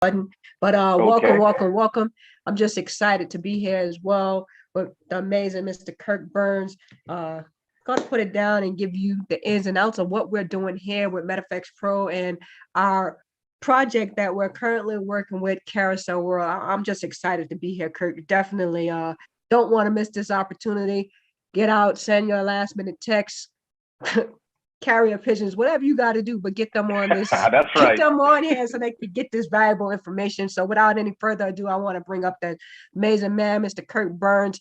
button. But welcome, Okay. welcome, welcome. I'm just excited to be here as well with the amazing Mr. Kirk Burns. Gonna put it down and give you the ins and outs of what we're doing here with MetaFX Pro and our project that we're currently working with, Carousel World. I'm just excited to be here, Kirk. Definitely don't want to miss this opportunity. Get out, send your last minute text, carrier pigeons, whatever you got to do, but get them on this, That's get right. them on here so they can get this valuable information. So without any further ado, I want to bring up the amazing man, Mr. Kirk Burns,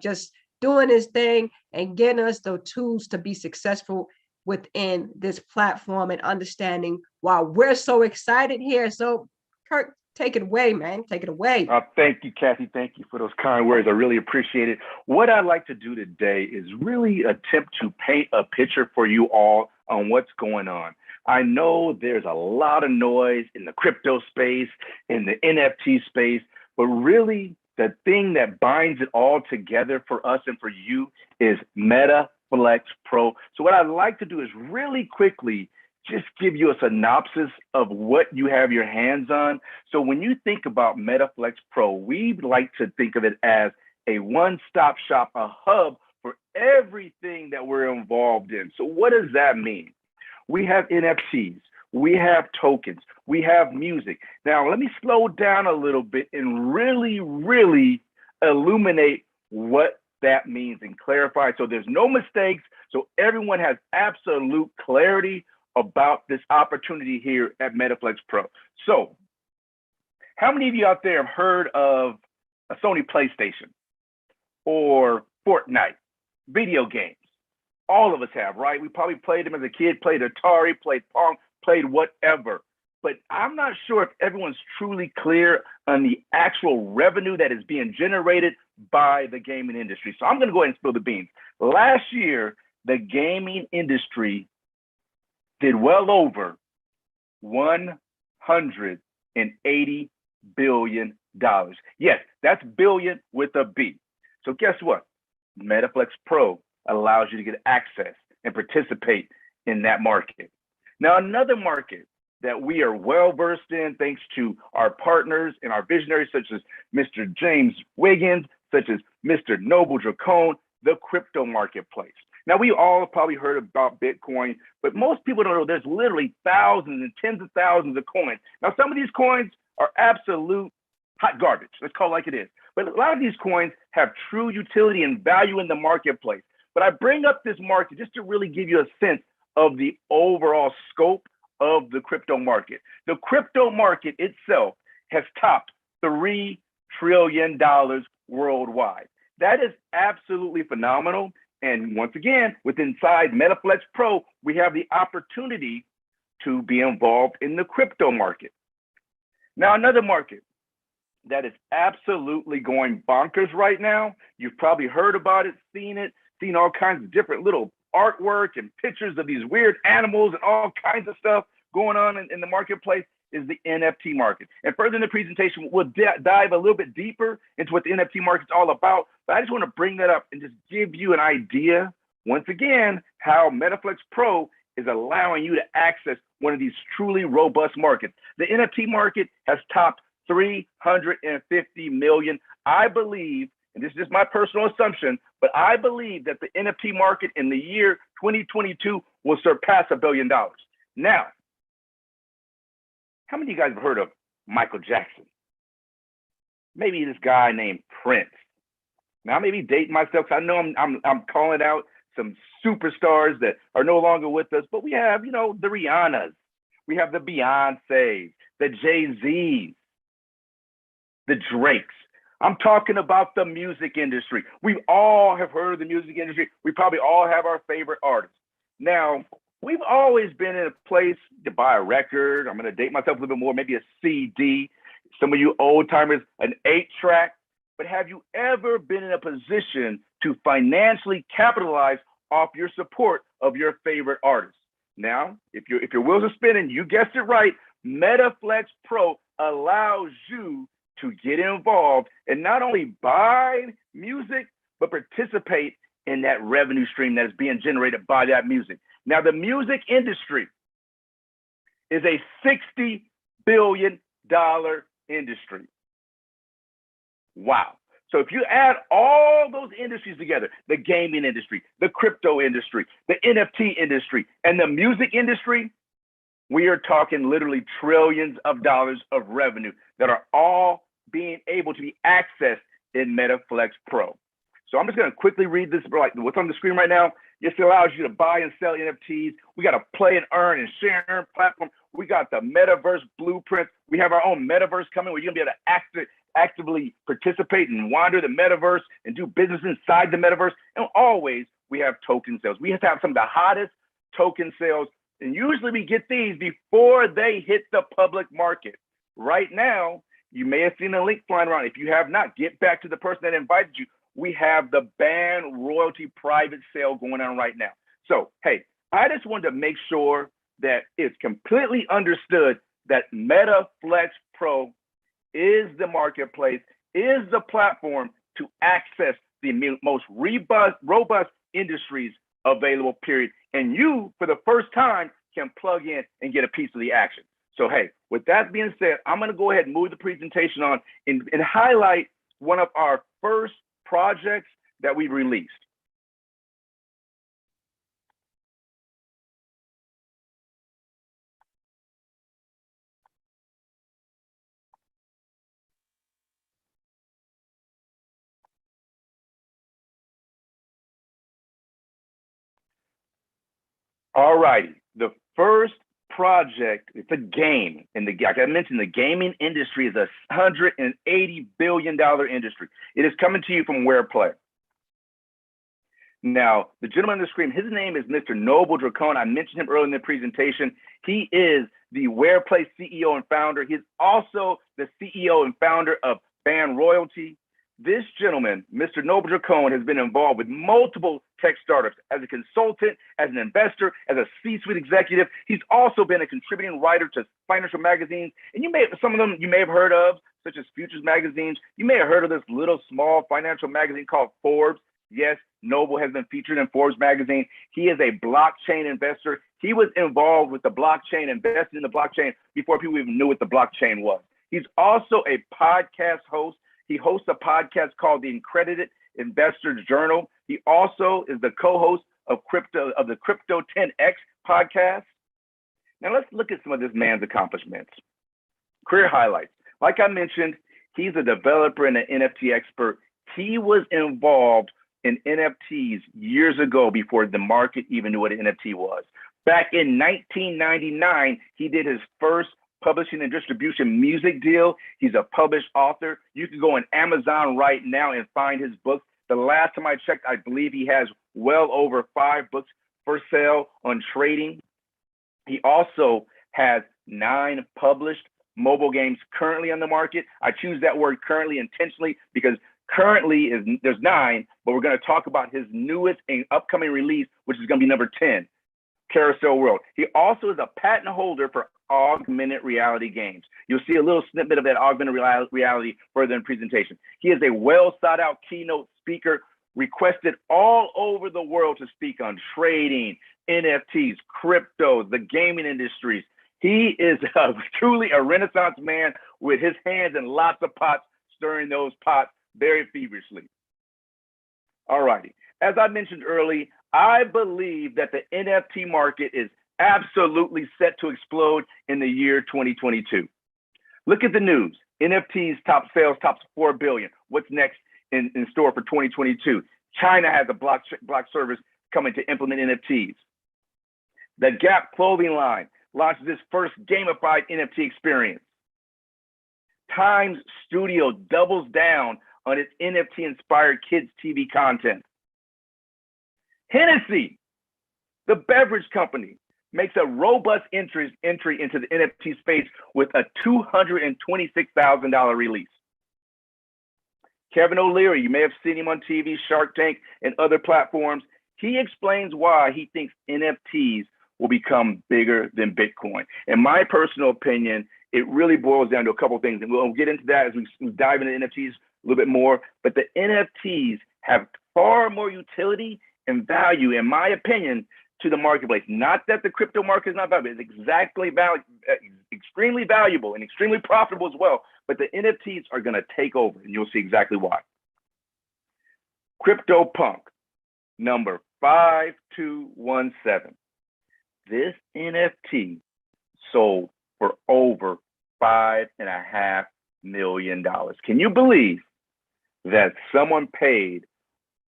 just doing his thing and getting us the tools to be successful within this platform and understanding why we're so excited here. So Kirk, take it away, man. Take it away. Thank you, Kathy. Thank you for those kind words. I really appreciate it. What I'd like to do today is really attempt to paint a picture for you all on what's going on. I know there's a lot of noise in the crypto space, in the NFT space, but really the thing that binds it all together for us and for you is MetaFlex Pro. So what I'd like to do is really quickly just give you a synopsis of what you have your hands on. So when you think about MetaFlex Pro, we like to think of it as a one-stop shop, a hub for everything that we're involved in. So what does that mean? We have NFTs, we have tokens, we have music. Now, let me slow down a little bit and really illuminate what that means and clarify so there's no mistakes, so everyone has absolute clarity about this opportunity here at MetaFlex Pro. So how many of you out there have heard of a Sony PlayStation or Fortnite, video games? All of us have, right? We probably played them as a kid, played Atari, played Pong, played whatever. But I'm not sure if everyone's truly clear on the actual revenue that is being generated by the gaming industry. So I'm going to go ahead and spill the beans. Last year, the gaming industry did well over $180 billion. Yes, that's billion with a B. So guess what? MetaFlex Pro allows you to get access and participate in that market. Now, another market that we are well versed in, thanks to our partners and our visionaries, such as Mr. James Wiggins, such as Mr. Noble Dracone, the crypto marketplace. Now, we all probably heard about Bitcoin, but most people don't know there's literally thousands and tens of thousands of coins. Now, some of these coins are absolute hot garbage. Let's call it like it is. But a lot of these coins have true utility and value in the marketplace. But I bring up this market just to really give you a sense of the overall scope of the crypto market. The crypto market itself has topped $3 trillion worldwide. That is absolutely phenomenal. And once again, with inside MetaFlex Pro, we have the opportunity to be involved in the crypto market. Now, another market that is absolutely going bonkers right now, you've probably heard about it, seen all kinds of different little artwork and pictures of these weird animals and all kinds of stuff going on in the marketplace, is the NFT market. And further in the presentation, we'll dive a little bit deeper into what the NFT market's all about. But I just want to bring that up and just give you an idea, once again, how MetaFlex Pro is allowing you to access one of these truly robust markets. The NFT market has topped 350 million. I believe, and this is just my personal assumption, but I believe that the NFT market in the year 2022 will surpass $1 billion. Now, how many of you guys have heard of Michael Jackson? Maybe this guy named Prince. Now, I may be dating myself, because I know I'm calling out some superstars that are no longer with us, but we have, the Rihannas, we have the Beyoncés, the Jay-Z's, the Drakes. I'm talking about the music industry. We all have heard of the music industry. We probably all have our favorite artists. Now, we've always been in a place to buy a record. I'm going to date myself a little bit more, maybe a CD. Some of you old timers, an 8-track. But have you ever been in a position to financially capitalize off your support of your favorite artists? Now, if your wheels are spinning, you guessed it right, MetaFlex Pro allows you to get involved and not only buy music, but participate in that revenue stream that is being generated by that music. Now, the music industry is a $60 billion industry. Wow. So if you add all those industries together, the gaming industry, the crypto industry, the NFT industry, and the music industry, we are talking literally trillions of dollars of revenue that are all being able to be accessed in MetaFlex Pro. So I'm just going to quickly read this, like what's on the screen right now. This allows you to buy and sell NFTs. We got a play and earn and share platform. We got the metaverse blueprint. We have our own metaverse coming where you're going to be able to actively participate and wander the metaverse and do business inside the metaverse. And always we have token sales. We have to have some of the hottest token sales. And usually we get these before they hit the public market. Right now, you may have seen a link flying around. If you have not, get back to the person that invited you. We have the band royalty private sale going on right now. So, hey, I just wanted to make sure that it's completely understood that MetaFlex Pro is the marketplace, is the platform to access the most robust industries available, period. And you, for the first time, can plug in and get a piece of the action. So, hey, with that being said, I'm going to go ahead and move the presentation on and highlight one of our first projects that we released. All righty, the first project, it's a game. And like I mentioned, the gaming industry is a $180 billion industry. It is coming to you from Wareplay. Now, the gentleman on the screen, his name is Mr. Noble Dracone. I mentioned him earlier in the presentation. He is the Wareplay CEO and founder. He's also the CEO and founder of Band Royalty. This gentleman, Mr. Noble Dracone, has been involved with multiple tech startups as a consultant, as an investor, as a C-suite executive. He's also been a contributing writer to financial magazines. And some of them you may have heard of, such as Futures magazines. You may have heard of this little small financial magazine called Forbes. Yes, Noble has been featured in Forbes magazine. He is a blockchain investor. He was involved with the blockchain, invested in the blockchain before people even knew what the blockchain was. He's also a podcast host. He hosts a podcast called The Accredited Investors Journal. He also is the co-host of the Crypto 10X podcast. Now let's look at some of this man's accomplishments. Career highlights. Like I mentioned, he's a developer and an NFT expert. He was involved in NFTs years ago before the market even knew what an NFT was. Back in 1999, he did his first publishing and distribution music deal. He's a published author. You can go on Amazon right now and find his books. The last time I checked, I believe he has well over 5 books for sale on trading. He also has 9 published mobile games currently on the market. I choose that word currently intentionally because currently there's 9, but we're going to talk about his newest and upcoming release, which is going to be number 10, Carousel World. He also is a patent holder for augmented reality games. You'll see a little snippet of that augmented reality further in the presentation. He is a well thought out keynote speaker, requested all over the world to speak on trading, NFTs, crypto, the gaming industries. He is truly a Renaissance man with his hands in lots of pots, stirring those pots very feverishly. All righty. As I mentioned earlier, I believe that the NFT market is absolutely set to explode in the year 2022. Look at the news. NFTs top sales tops 4 billion. What's next in store for 2022? China has a block service coming to implement NFTs. The Gap clothing line launches its first gamified NFT experience. Times Studio doubles down on its NFT-inspired kids' TV content. Hennessy, the beverage company, makes a robust entry into the NFT space with a $226,000 release. Kevin O'Leary, you may have seen him on TV, Shark Tank, and other platforms. He explains why he thinks NFTs will become bigger than Bitcoin. In my personal opinion, it really boils down to a couple of things, and we'll get into that as we dive into NFTs a little bit more. But the NFTs have far more utility and value, in my opinion, to the marketplace. Not that the crypto market is not valuable, it's extremely valuable and extremely profitable as well, but the NFTs are going to take over, and you'll see exactly why. CryptoPunk, number 5217. This NFT sold for over $5.5 million. Can you believe that someone paid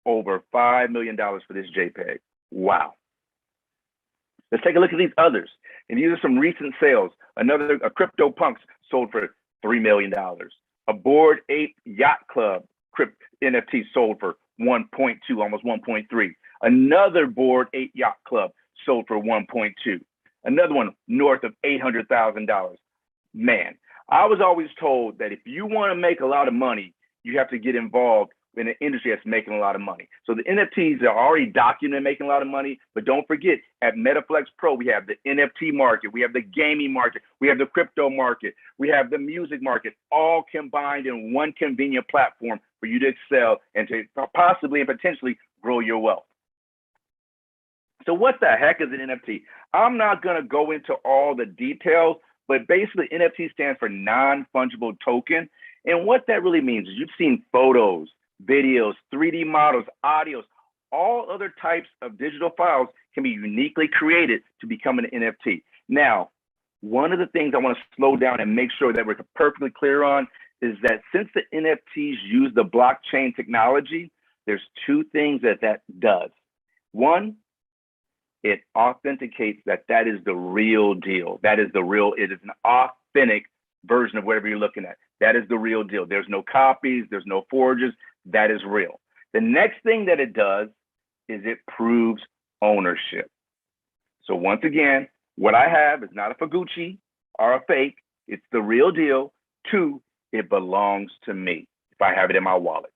over $5 million for this JPEG? Wow. Let's take a look at these others. And these are some recent sales. A CryptoPunks sold for $3 million. A Bored Ape Yacht Club NFT sold for 1.2, almost 1.3. Another Bored Ape Yacht Club sold for 1.2. Another one north of $800,000. Man, I was always told that if you want to make a lot of money, you have to get involved in an industry that's making a lot of money. So the NFTs are already documented making a lot of money, but don't forget, at Metaflex Pro, we have the NFT market, we have the gaming market, we have the crypto market, we have the music market, all combined in one convenient platform for you to excel and to possibly and potentially grow your wealth. So what the heck is an NFT? I'm not going to go into all the details, but basically NFT stands for non-fungible token. And what that really means is you've seen photos, videos, 3D models, audios, all other types of digital files can be uniquely created to become an NFT. Now, one of the things I want to slow down and make sure that we're perfectly clear on is that since the NFTs use the blockchain technology, there's two things that does. One, it authenticates that is the real deal. It is an authentic version of whatever you're looking at. That is the real deal. There's no copies, there's no forges. That is real. The next thing that it does is it proves ownership. So once again, what I have is not a Faguchi or a fake. It's the real deal. Two, it belongs to me if I have it in my wallet.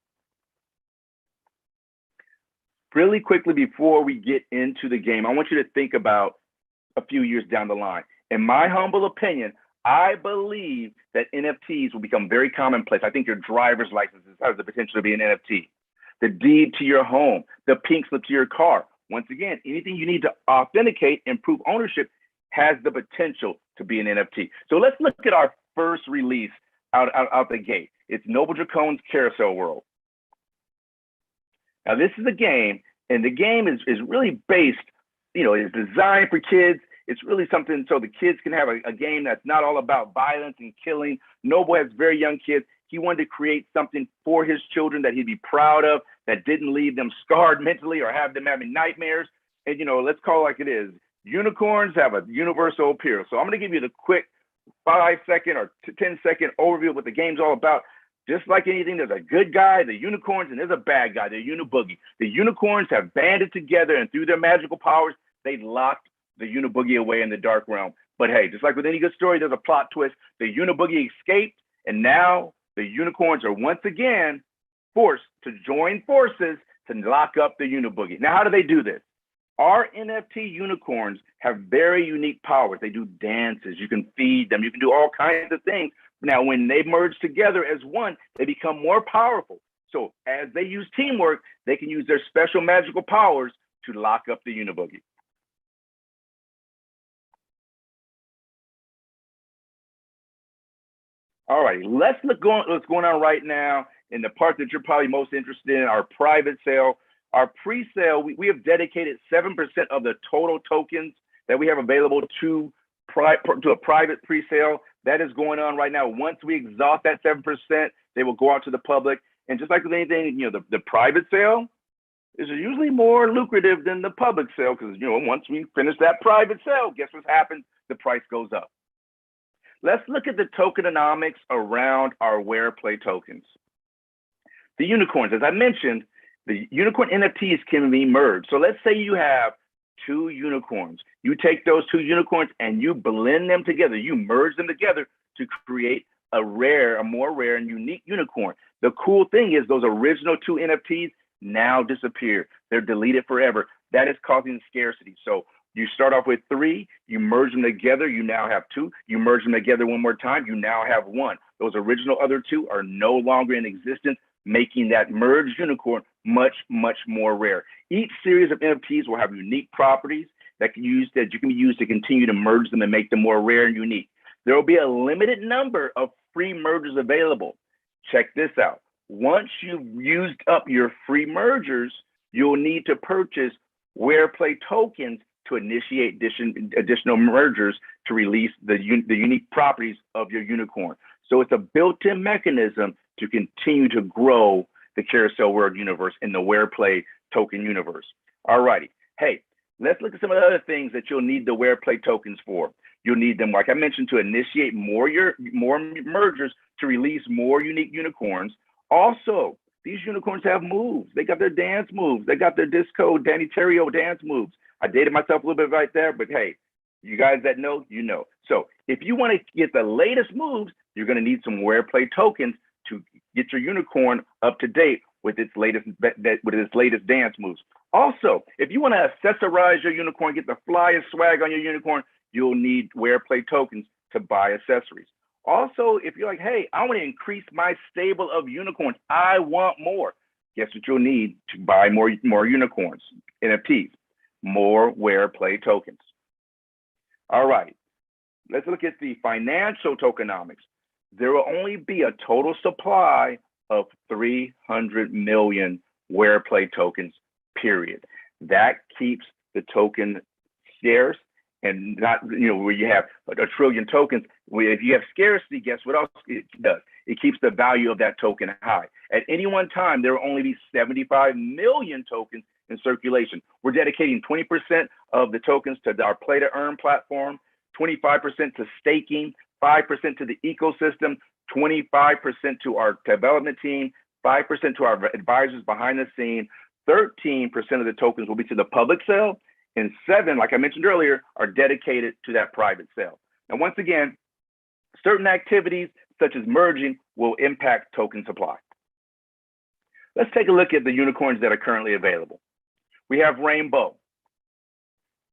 Really quickly before we get into the game, I want you to think about a few years down the line. In my humble opinion, I believe that NFTs will become very commonplace. I think your driver's license has the potential to be an NFT. The deed to your home, the pink slip to your car. Once again, anything you need to authenticate and prove ownership has the potential to be an NFT. So let's look at our first release out the gate. It's Noble Dracone's Carousel World. Now, this is a game, and the game is really based, it's designed for kids. It's really something so the kids can have a game that's not all about violence and killing. Noble has very young kids. He wanted to create something for his children that he'd be proud of, that didn't leave them scarred mentally or have them having nightmares. And, let's call it like it is. Unicorns have a universal appeal. So I'm going to give you the quick 5-second or 10-second overview of what the game's all about. Just like anything, there's a good guy, the unicorns, and there's a bad guy, the Uniboogie. The unicorns have banded together, and through their magical powers, they locked the Uniboogie away in the dark realm. But hey, just like with any good story, there's a plot twist. The Uniboogie escaped, and now the unicorns are once again forced to join forces to lock up the Uniboogie. Now, how do they do this? Our NFT unicorns have very unique powers. They do dances. You can feed them. You can do all kinds of things. Now, when they merge together as one, they become more powerful. So as they use teamwork, they can use their special magical powers to lock up the Uniboogie. All right, let's look what's going on right now in the part that you're probably most interested in, our private sale. Our pre-sale, we have dedicated 7% of the total tokens that we have available to a private pre-sale. That is going on right now. Once we exhaust that 7%, they will go out to the public. And just like with anything, the private sale is usually more lucrative than the public sale because, once we finish that private sale, guess what happens? The price goes up. Let's look at the tokenomics around our Wareplay tokens. The unicorns, as I mentioned, the unicorn NFTs can be merged. So let's say you have 2 unicorns. You take those 2 unicorns and you blend them together. You merge them together to create a more rare and unique unicorn. The cool thing is those original 2 NFTs now disappear. They're deleted forever. That is causing scarcity. So you start off with 3, you merge them together, you now have 2. You merge them together one more time, you now have 1. Those original other 2 are no longer in existence, making that merged unicorn much, much more rare. Each series of NFTs will have unique properties that you can use to continue to merge them and make them more rare and unique. There will be a limited number of free mergers available. Check this out. Once you've used up your free mergers, you'll need to purchase Wareplay tokens to initiate additional mergers to release the unique properties of your unicorn. So it's a built-in mechanism to continue to grow the Carousel World universe in the Wareplay token universe. All righty. Hey, let's look at some of the other things that you'll need the Wareplay tokens for. You'll need them, like I mentioned, to initiate more mergers to release more unique unicorns. Also, these unicorns have moves. They got their dance moves. They got their disco Danny Terrio dance moves. I dated myself a little bit right there, but hey, you guys that know, you know. So if you want to get the latest moves, you're going to need some Wareplay tokens to get your unicorn up to date with its latest dance moves. Also, if you want to accessorize your unicorn, get the flyest swag on your unicorn, you'll need Wareplay tokens to buy accessories. Also, if you're like, hey, I want to increase my stable of unicorns, I want more. Guess what you'll need to buy more unicorns, NFTs, more Wareplay tokens. All right, let's look at the financial tokenomics. There will only be a total supply of 300 million Wareplay tokens, period. That keeps the token scarce and not, where you have a trillion tokens. If you have scarcity, guess what else it does? It keeps the value of that token high. At any one time, there will only be 75 million tokens in circulation. We're dedicating 20% of the tokens to our Play to Earn platform, 25% to staking, 5% to the ecosystem, 25% to our development team, 5% to our advisors behind the scene, 13% of the tokens will be to the public sale, and 7, like I mentioned earlier, are dedicated to that private sale. Now, once again, certain activities such as merging will impact token supply. Let's take a look at the unicorns that are currently available. We have Rainbow,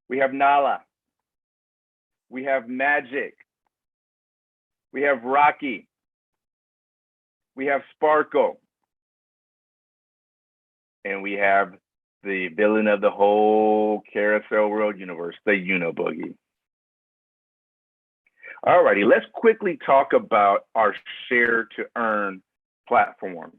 we have Nala, we have Magic, we have Rocky, we have Sparkle, and we have the villain of the whole Carousel World universe, the Uniboogie. All righty, let's quickly talk about our Share to Earn platform.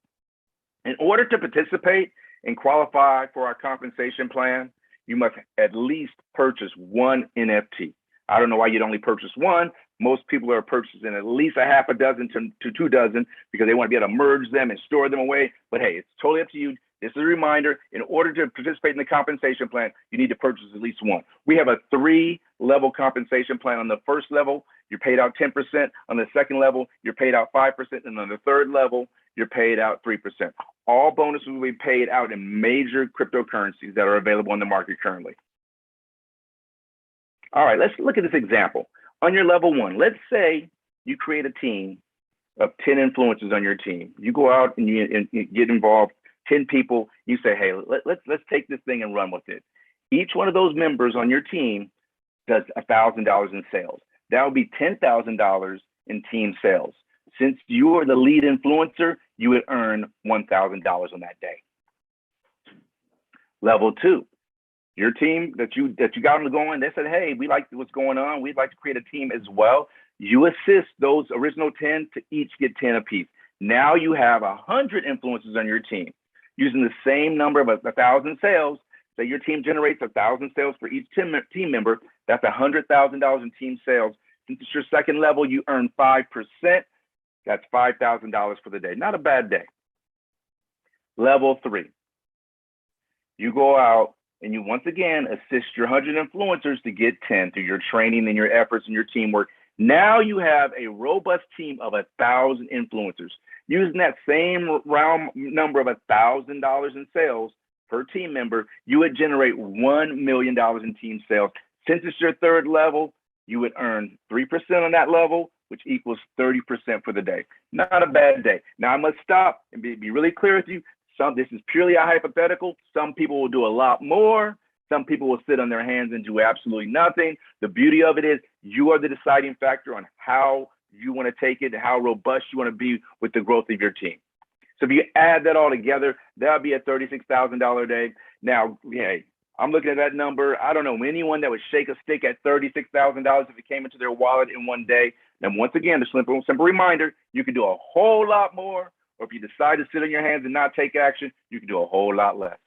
In order to participate and qualify for our compensation plan, you must at least purchase one NFT. I don't know why you'd only purchase one. Most people are purchasing at least a half a dozen to 2 dozen because they want to be able to merge them and store them away. But hey, it's totally up to you. This is a reminder, in order to participate in the compensation plan, you need to purchase at least one. We have a 3-level compensation plan. On the first level, you're paid out 10%. On the second level, you're paid out 5%. And on the third level, you're paid out 3%. All bonuses will be paid out in major cryptocurrencies that are available on the market currently. All right, let's look at this example. On your level 1, let's say you create a team of 10 influencers on your team. You go out and you get involved, 10 people, you say, hey, let's take this thing and run with it. Each one of those members on your team does $1,000 in sales. That would be $10,000 in team sales. Since you are the lead influencer, you would earn $1,000 on that day. Level 2, your team that you got them going, they said, hey, we like what's going on. We'd like to create a team as well. You assist those original 10 to each get 10 apiece. Now you have 100 influencers on your team. Using the same number of 1,000 sales, say your team generates 1,000 sales for each team member, that's $100,000 in team sales. Since it's your second level, you earn 5%. That's $5,000 for the day. Not a bad day. Level 3, you go out and you once again assist your 100 influencers to get 10 through your training and your efforts and your teamwork. Now you have a robust team of 1,000 influencers. Using that same round number of $1,000 in sales per team member, you would generate $1 million in team sales. Since it's your third level, you would earn 3% on that level, which equals 30% for the day. Not a bad day. Now I must stop and be really clear with you. This is purely a hypothetical. Some people will do a lot more. Some people will sit on their hands and do absolutely nothing. The beauty of it is you are the deciding factor on how you want to take it and how robust you want to be with the growth of your team. So if you add that all together, that'll be a $36,000 day. Now, hey, I'm looking at that number. I don't know anyone that would shake a stick at $36,000 if it came into their wallet in one day. And once again, the simple reminder, you can do a whole lot more, or if you decide to sit on your hands and not take action, you can do a whole lot less.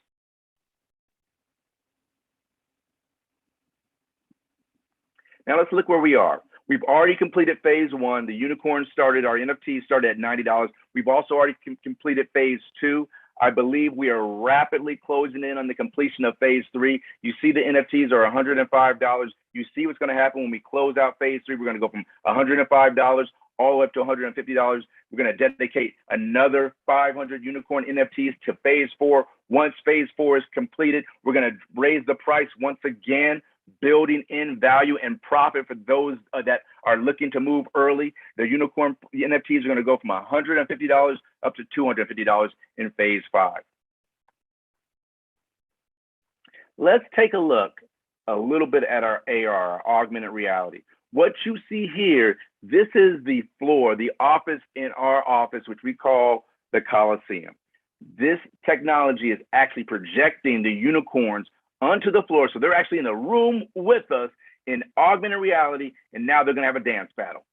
Now let's look where we are. We've already completed phase one. The unicorn started, our NFT started at $90. We've also already completed phase two. I believe we are rapidly closing in on the completion of phase three. You see the NFTs are $105. You see what's going to happen when we close out phase three. We're going to go from $105 all the way up to $150. We're going to dedicate another 500 unicorn NFTs to phase four. Once phase four is completed, we're going to raise the price once again, building in value and profit for those that are looking to move early. The unicorn NFTs are going to go from $150 up to $250 in phase five. Let's take a look a little bit at our AR, augmented reality. What you see here, this is the floor, the office in our office, which we call the Coliseum. This technology is actually projecting the unicorns onto the floor. So they're actually in the room with us in augmented reality, and now they're going to have a dance battle.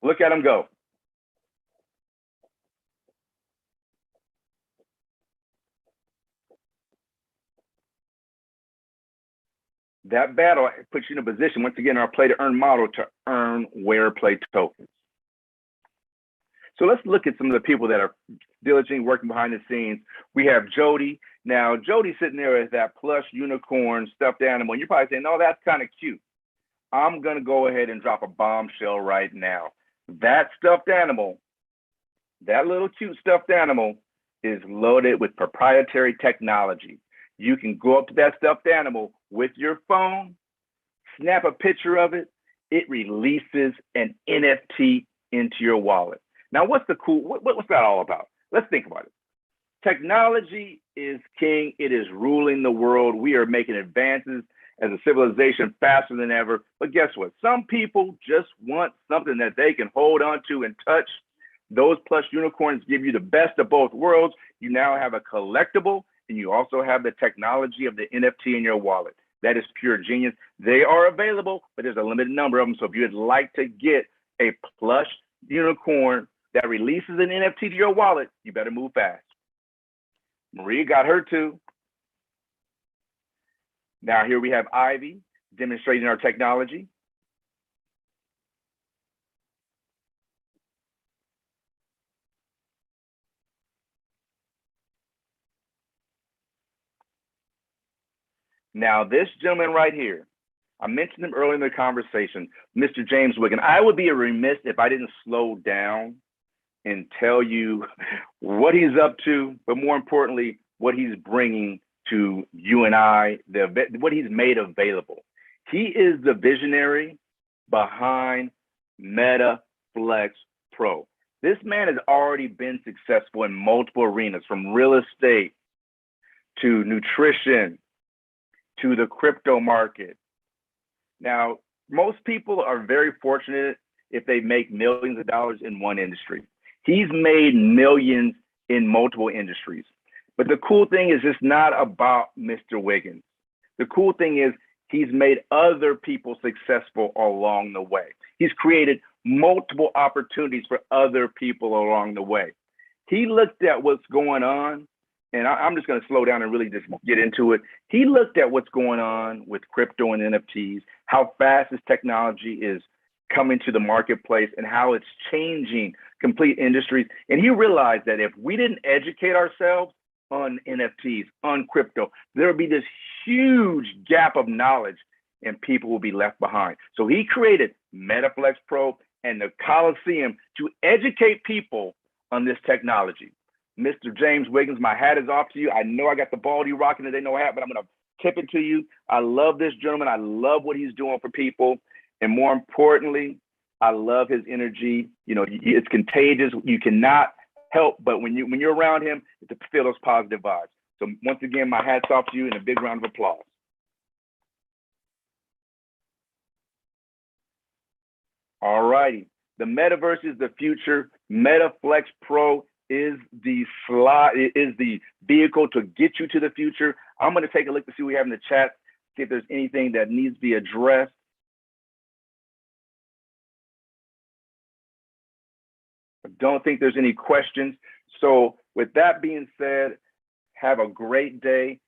Look at them go. That battle puts you in a position, once again, our play to earn model to earn Wareplay tokens. So let's look at some of the people that are diligently working behind the scenes. We have Jody. Now, Jody's sitting there as that plush unicorn stuffed animal. And you're probably saying, no, that's kind of cute. I'm going to go ahead and drop a bombshell right now. That stuffed animal, that little cute stuffed animal is loaded with proprietary technology. You can go up to that stuffed animal with your phone, snap a picture of it, it releases an NFT into your wallet. Now, what's that all about? Let's think about it. Technology is king. It is ruling the world. We are making advances as a civilization faster than ever. But guess what? Some people just want something that they can hold on to and touch. Those plush unicorns give you the best of both worlds. You now have a collectible, and you also have the technology of the NFT in your wallet. That is pure genius. They are available, but there's a limited number of them. So if you'd like to get a plush unicorn that releases an NFT to your wallet, you better move fast. Maria got her too. Now here we have Ivy demonstrating our technology. Now this gentleman right here, I mentioned him earlier in the conversation, Mr. James Wiggin. I would be remiss if I didn't slow down and tell you what he's up to, but more importantly, what he's bringing to you and I, what he's made available. He is the visionary behind MetaFlex Pro. This man has already been successful in multiple arenas, from real estate to nutrition to the crypto market. Now, most people are very fortunate if they make millions of dollars in one industry. He's made millions in multiple industries. But the cool thing is it's not about Mr. Wiggins. The cool thing is he's made other people successful along the way. He's created multiple opportunities for other people along the way. He looked at what's going on, and I'm just going to slow down and really just get into it. He looked at what's going on with crypto and NFTs, how fast this technology is coming to the marketplace and how it's changing complete industries. And he realized that if we didn't educate ourselves on NFTs, on crypto, there would be this huge gap of knowledge and people will be left behind. So he created MetaFlex Pro and the Coliseum to educate people on this technology. Mr. James Wiggins, my hat is off to you. I know I got the baldy rocking today, no hat, but I'm going to tip it to you. I love this gentleman. I love what he's doing for people. And more importantly, I love his energy. You know, it's contagious. You cannot help but when you're around him, to feel those positive vibes. So once again, my hat's off to you and a big round of applause. All righty. The metaverse is the future. MetaFlex Pro is the vehicle to get you to the future. I'm going to take a look to see what we have in the chat, see if there's anything that needs to be addressed. I don't think there's any questions. So with that being said, have a great day.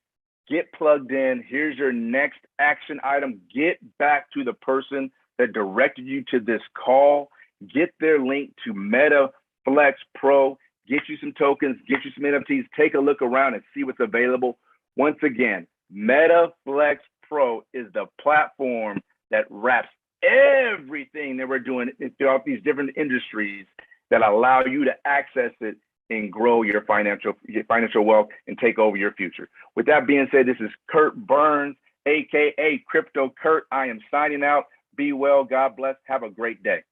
Get plugged in. Here's your next action item. Get back to the person that directed you to this call. Get their link to MetaFlex Pro. Get you some tokens, get you some NFTs, take a look around and see what's available. Once again, MetaFlex Pro is the platform that wraps everything that we're doing throughout these different industries that allow you to access it and grow your financial wealth and take over your future. With that being said, this is Kurt Burns, aka Crypto Kurt. I am signing out. Be well. God bless. Have a great day.